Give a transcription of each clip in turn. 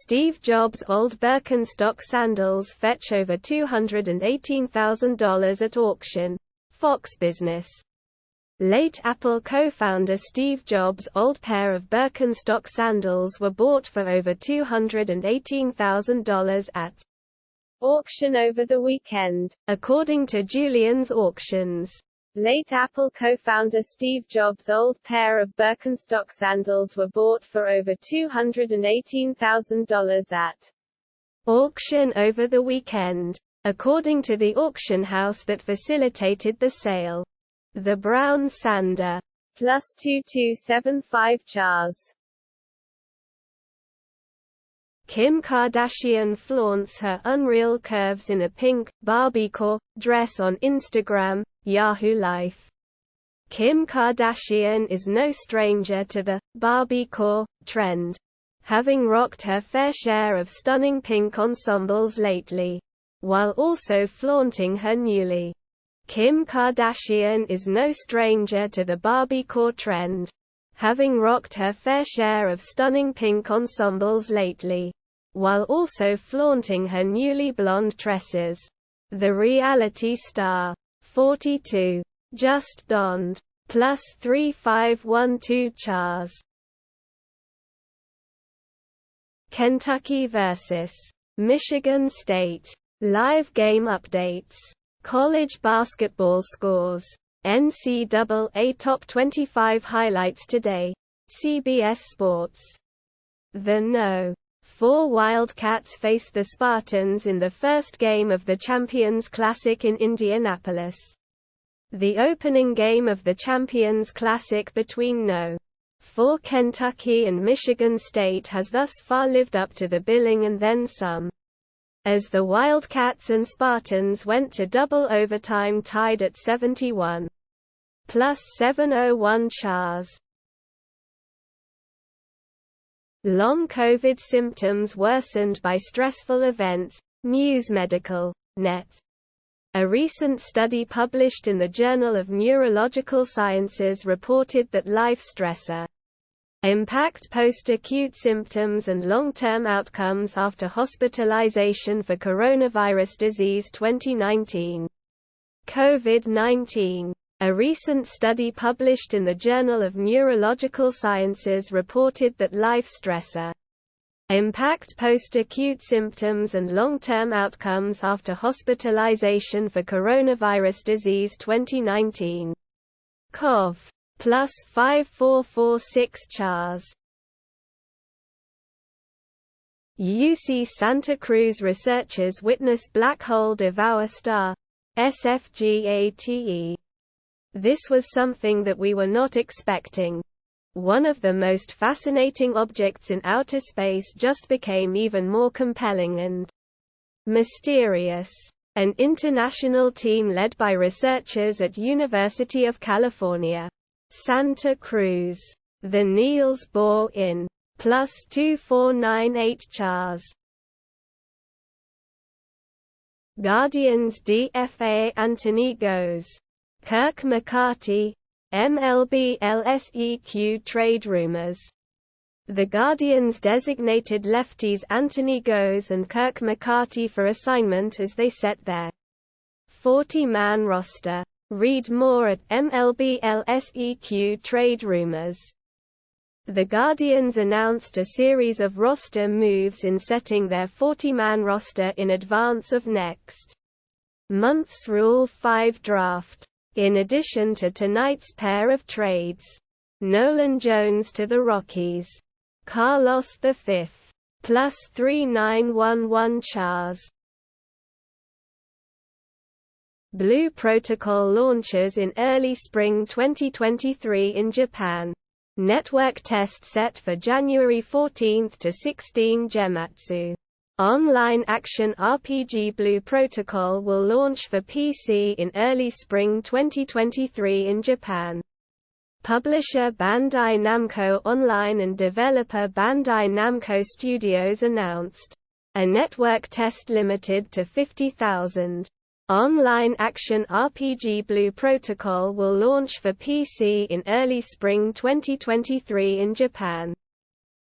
Steve Jobs' old Birkenstock sandals fetch over $218,000 at auction. Fox Business. Late Apple co-founder Steve Jobs' old pair of Birkenstock sandals were bought for over $218,000 at auction over the weekend, according to Julian's Auctions. Late Apple co-founder Steve Jobs' old pair of Birkenstock sandals were bought for over $218,000 at auction over the weekend, according to the auction house that facilitated the sale. The brown sander. +2275 Chars. Kim Kardashian flaunts her unreal curves in a pink, Barbiecore dress on Instagram, Yahoo Life. Kim Kardashian is no stranger to the Barbiecore trend, having rocked her fair share of stunning pink ensembles lately, while also flaunting her newly. Kim Kardashian is no stranger to the Barbiecore trend, having rocked her fair share of stunning pink ensembles lately, while also flaunting her newly blonde tresses. The reality star, 42, just donned +3512 Chars. Kentucky vs. Michigan State. Live game updates. College basketball scores. NCAA Top 25 highlights today. CBS Sports. The No. 4 Wildcats face the Spartans in the first game of the Champions Classic in Indianapolis. The opening game of the Champions Classic between No. 4 Kentucky and Michigan State has thus far lived up to the billing and then some, as the Wildcats and Spartans went to double overtime tied at 71. +701 Chars. Long COVID symptoms worsened by stressful events. News Medical. Net. A recent study published in the Journal of Neurological Sciences reported that life stressor impact post-acute symptoms and long-term outcomes after hospitalization for coronavirus disease 2019. COVID-19. A recent study published in the Journal of Neurological Sciences reported that life stressor impact post-acute symptoms and long-term outcomes after hospitalization for coronavirus disease 2019. COV. +5446 Chars. UC Santa Cruz researchers witness black hole devour star. SFGATE. This was something that we were not expecting. One of the most fascinating objects in outer space just became even more compelling and mysterious. An international team led by researchers at University of California, Santa Cruz, the Niels Bohr in +2498 Chars. Guardians DFA Anthony goes. Kirk McCarty. MLB LSEQ trade rumors. The Guardians designated lefties Anthony Goes and Kirk McCarty for assignment as they set their 40-man roster. Read more at MLB LSEQ trade rumors. The Guardians announced a series of roster moves in setting their 40-man roster in advance of next month's Rule 5 draft. In addition to tonight's pair of trades, Nolan Jones to the Rockies, Carlos V, +3911 Chars. Blue Protocol launches in early spring 2023 in Japan. Network test set for January 14 to 16. Gematsu. Online action RPG Blue Protocol will launch for PC in early spring 2023 in Japan. Publisher Bandai Namco Online and developer Bandai Namco Studios announced a network test limited to 50,000. Online action RPG Blue Protocol will launch for PC in early spring 2023 in Japan.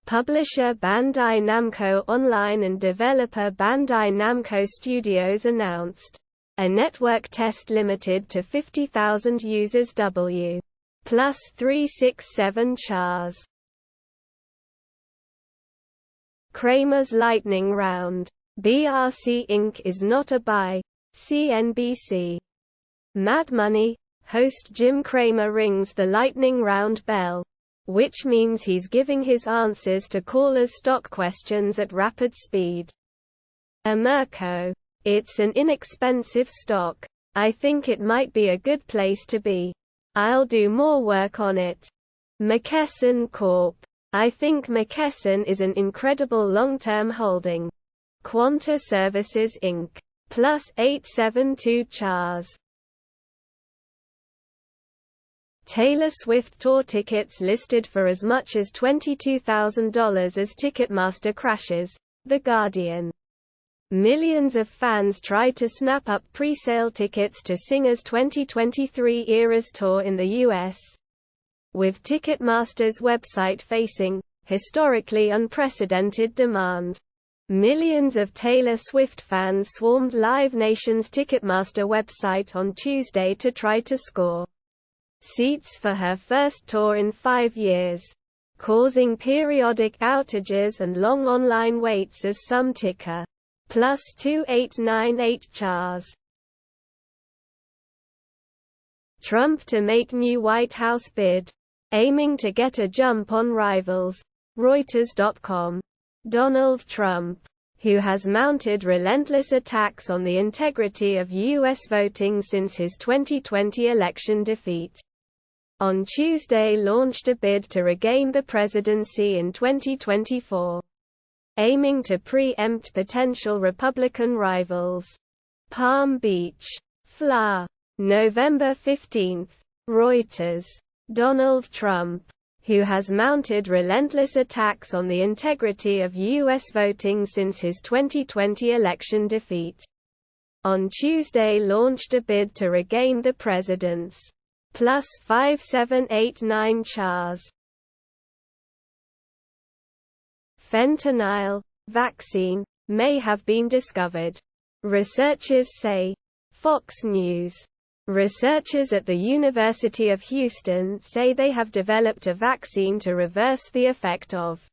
Publisher Bandai Namco Online and developer Bandai Namco Studios announced a network test limited to 50,000 users W+367 chars. Kramer's Lightning Round. BRC Inc. is not a buy. CNBC. Mad Money. Host Jim Cramer rings the lightning round bell, which means he's giving his answers to callers' stock questions at rapid speed. Amerco. It's an inexpensive stock. I think it might be a good place to be. I'll do more work on it. McKesson Corp. I think McKesson is an incredible long-term holding. Quanta Services Inc. +872 chars. Taylor Swift tour tickets listed for as much as $22,000 as Ticketmaster crashes, The Guardian. Millions of fans tried to snap up pre-sale tickets to singer's 2023 Eras tour in the U.S., with Ticketmaster's website facing historically unprecedented demand. Millions of Taylor Swift fans swarmed Live Nation's Ticketmaster website on Tuesday to try to score seats for her first tour in 5 years, causing periodic outages and long online waits as some ticker +2898 chars. Trump to make new White House bid, aiming to get a jump on rivals. Reuters.com. Donald Trump, who has mounted relentless attacks on the integrity of U.S. voting since his 2020 election defeat, on Tuesday launched a bid to regain the presidency in 2024, aiming to preempt potential Republican rivals. Palm Beach. FLA. November 15. Reuters. Donald Trump, who has mounted relentless attacks on the integrity of U.S. voting since his 2020 election defeat, on Tuesday launched a bid to regain the president's +5789 chars. Fentanyl vaccine may have been discovered, researchers say. Fox News. Researchers at the University of Houston say they have developed a vaccine to reverse the effect of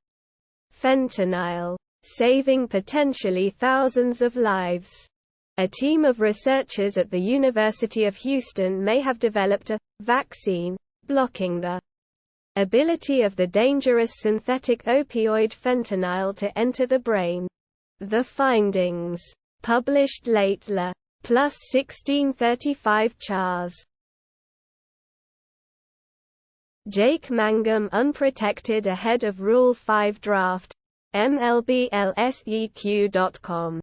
fentanyl, saving potentially thousands of lives. A team of researchers at the University of Houston may have developed a vaccine blocking the ability of the dangerous synthetic opioid fentanyl to enter the brain. The findings, published late La. +1635 chars. Jake Mangum unprotected ahead of Rule 5 draft. MLBLSEQ.com.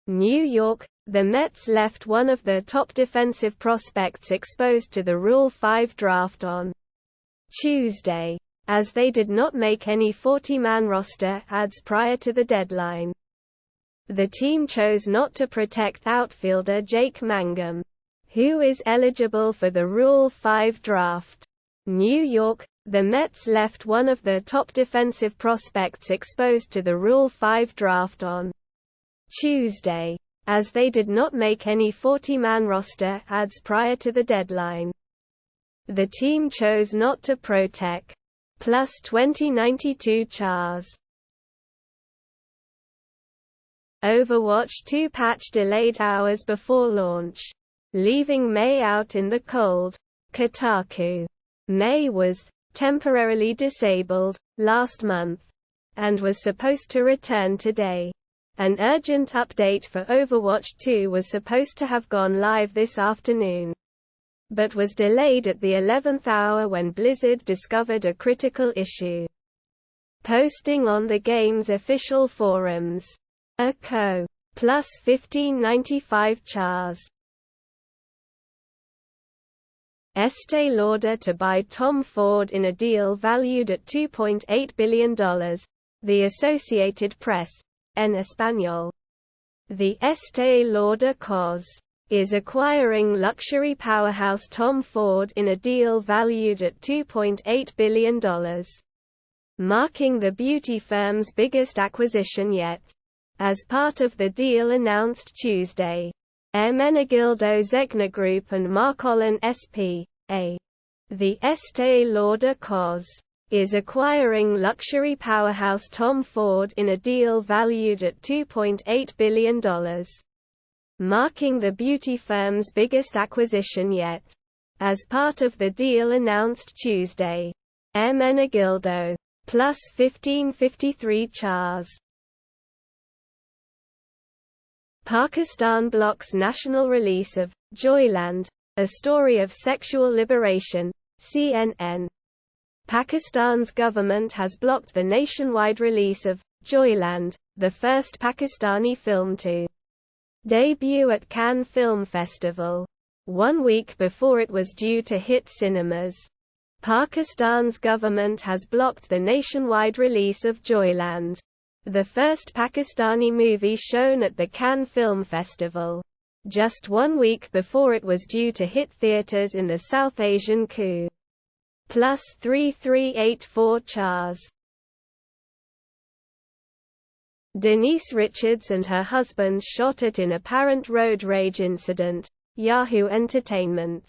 New York. The Mets left one of their top defensive prospects exposed to the Rule 5 draft on Tuesday, as they did not make any 40-man roster adds prior to the deadline. The team chose not to protect outfielder Jake Mangum, who is eligible for the Rule 5 draft. New York. The Mets left one of their top defensive prospects exposed to the Rule 5 draft on Tuesday, as they did not make any 40-man roster adds prior to the deadline. The team chose not to protect +2092 chars. Overwatch 2 patch delayed hours before launch, leaving May out in the cold. Kotaku. May was temporarily disabled last month and was supposed to return today. An urgent update for Overwatch 2 was supposed to have gone live this afternoon, but was delayed at the 11th hour when Blizzard discovered a critical issue. Posting on the game's official forums. A co. +1595 chars. Estée Lauder to buy Tom Ford in a deal valued at $2.8 billion. The Associated Press. En Español. The Estée Lauder Cos. is acquiring luxury powerhouse Tom Ford in a deal valued at $2.8 billion. marking the beauty firm's biggest acquisition yet. As part of the deal announced Tuesday, Ermenegildo Zegna Group and Marcolin S.p.A. The Estée Lauder Cos. is acquiring luxury powerhouse Tom Ford in a deal valued at $2.8 billion, marking the beauty firm's biggest acquisition yet. As part of the deal announced Tuesday, Ermenegildo plus 1553 Chars. Pakistan blocks national release of Joyland, a story of sexual liberation, CNN. Pakistan's government has blocked the nationwide release of Joyland, the first Pakistani film to debut at Cannes Film Festival, 1 week before it was due to hit cinemas. Pakistan's government has blocked the nationwide release of Joyland, the first Pakistani movie shown at the Cannes Film Festival, just 1 week before it was due to hit theaters in the South Asian coup. Plus 3384 Chars. Denise Richards and her husband shot at in apparent road rage incident, Yahoo Entertainment.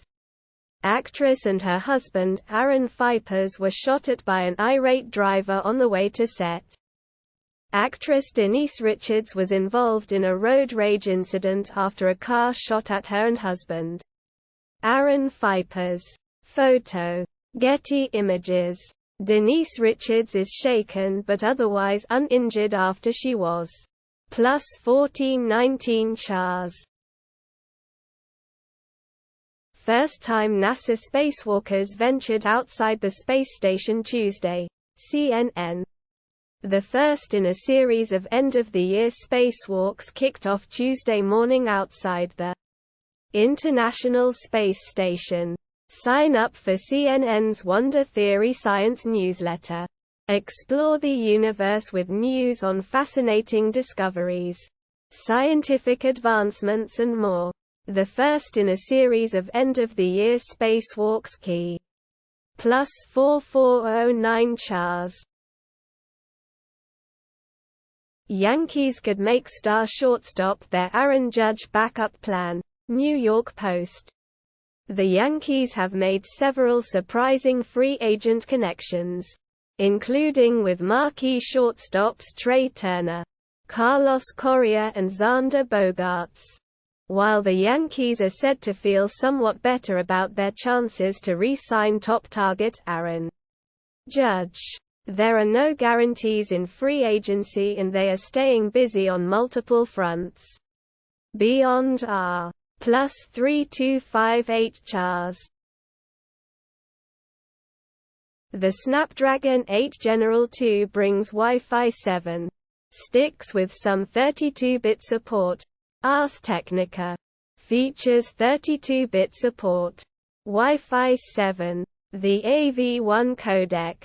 Actress and her husband, Aaron Pfeifers, were shot at by an irate driver on the way to set. Actress Denise Richards was involved in a road rage incident after a car shot at her and husband. Aaron Pfeifers. Photo. Getty Images. Denise Richards is shaken but otherwise uninjured after she was plus 1419 Chars. First time NASA spacewalkers ventured outside the space station Tuesday, CNN. The first in a series of end-of-the-year spacewalks kicked off Tuesday morning outside the International Space Station. Sign up for CNN's Wonder Theory Science newsletter. Explore the universe with news on fascinating discoveries, scientific advancements and more. The first in a series of end-of-the-year spacewalks key. Plus 4409 Chars. Yankees could make star shortstop their Aaron Judge backup plan, New York Post. The Yankees have made several surprising free agent connections, including with marquee shortstops Trey Turner, Carlos Correa and Xander Bogaerts. While the Yankees are said to feel somewhat better about their chances to re-sign top target Aaron Judge, there are no guarantees in free agency and they are staying busy on multiple fronts. Beyond R. Plus 3258 Chars. The Snapdragon 8 General 2 brings Wi-Fi 7 sticks with some 32-bit support. Ars Technica. Features 32-bit support. Wi-Fi 7. The AV1 codec.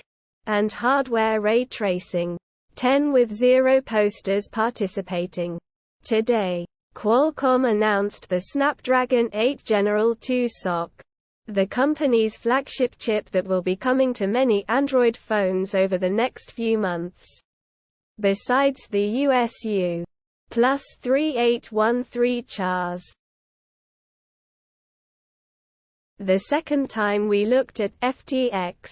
And hardware ray tracing. 10 with 0 posters participating. Today, Qualcomm announced the Snapdragon 8 General 2 SoC, the company's flagship chip that will be coming to many Android phones over the next few months. Besides the USU. Plus 3813 Chars. The second time we looked at FTX,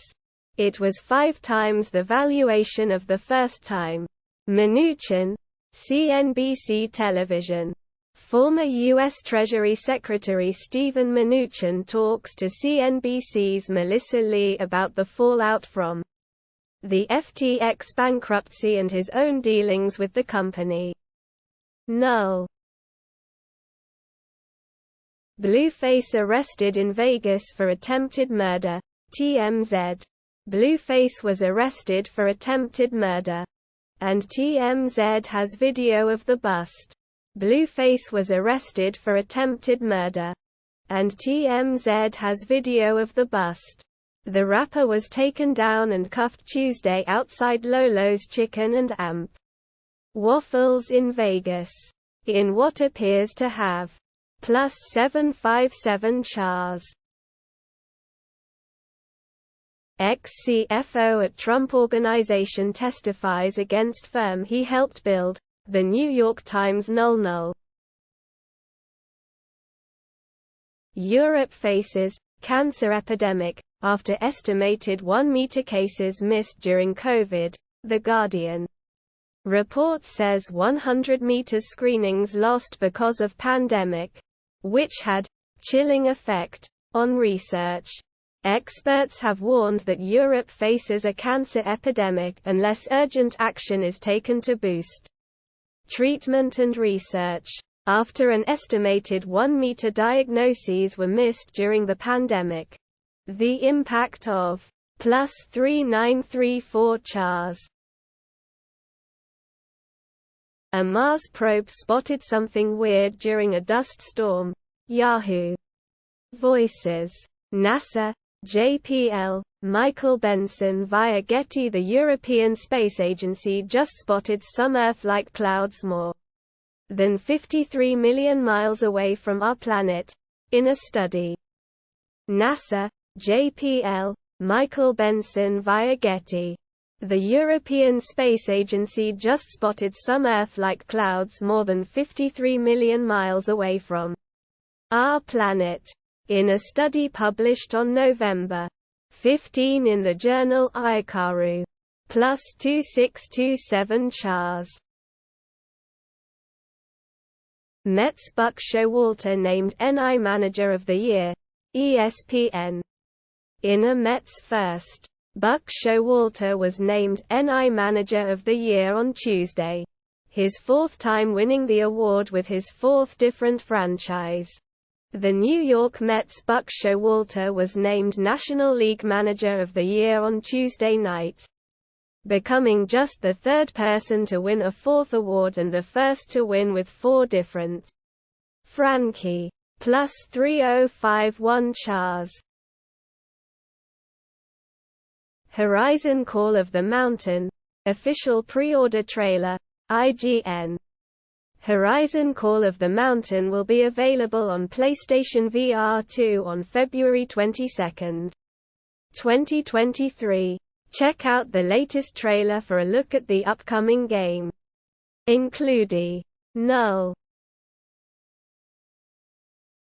it was 5 times the valuation of the first time. Mnuchin, CNBC Television. Former U.S. Treasury Secretary Steven Mnuchin talks to CNBC's Melissa Lee about the fallout from the FTX bankruptcy and his own dealings with the company. Null. Blueface arrested in Vegas for attempted murder. TMZ. Blueface was arrested for attempted murder. And TMZ has video of the bust. Blueface was arrested for attempted murder. And TMZ has video of the bust. The rapper was taken down and cuffed Tuesday outside Lolo's Chicken and Amp Waffles in Vegas. In what appears to have plus 757 Chars. Ex-CFO at Trump Organization testifies against firm he helped build. The New York Times. Null. Europe faces cancer epidemic after estimated 1-meter cases missed during COVID. The Guardian. Report says 100 meters screenings lost because of pandemic, which had chilling effect on research. Experts have warned that Europe faces a cancer epidemic unless urgent action is taken to boost treatment and research. After an estimated 1-meter diagnoses were missed during the pandemic. The impact of +3934 CHARS. A Mars probe spotted something weird during a dust storm. Yahoo! Voices. NASA, JPL, Michael Benson via Getty. The European Space Agency just spotted some Earth-like clouds more than 53 million miles away from our planet, in a study. NASA, JPL, Michael Benson via Getty. The European Space Agency just spotted some Earth-like clouds more than 53 million miles away from our planet, in a study published on November 15 in the journal ICARU. +2627 CHARS. Mets Buck Showalter named NI Manager of the Year. ESPN. In a Mets first, Buck Showalter was named NI Manager of the Year on Tuesday, his fourth time winning the award with his fourth different franchise. The New York Mets' Buck Showalter was named National League Manager of the Year on Tuesday night, becoming just the third person to win a fourth award and the first to win with 4 different Frankie. +3051 CHARS. Horizon Call of the Mountain. Official pre-order trailer. IGN. Horizon Call of the Mountain will be available on PlayStation VR 2 on February 22, 2023. Check out the latest trailer for a look at the upcoming game, including Null.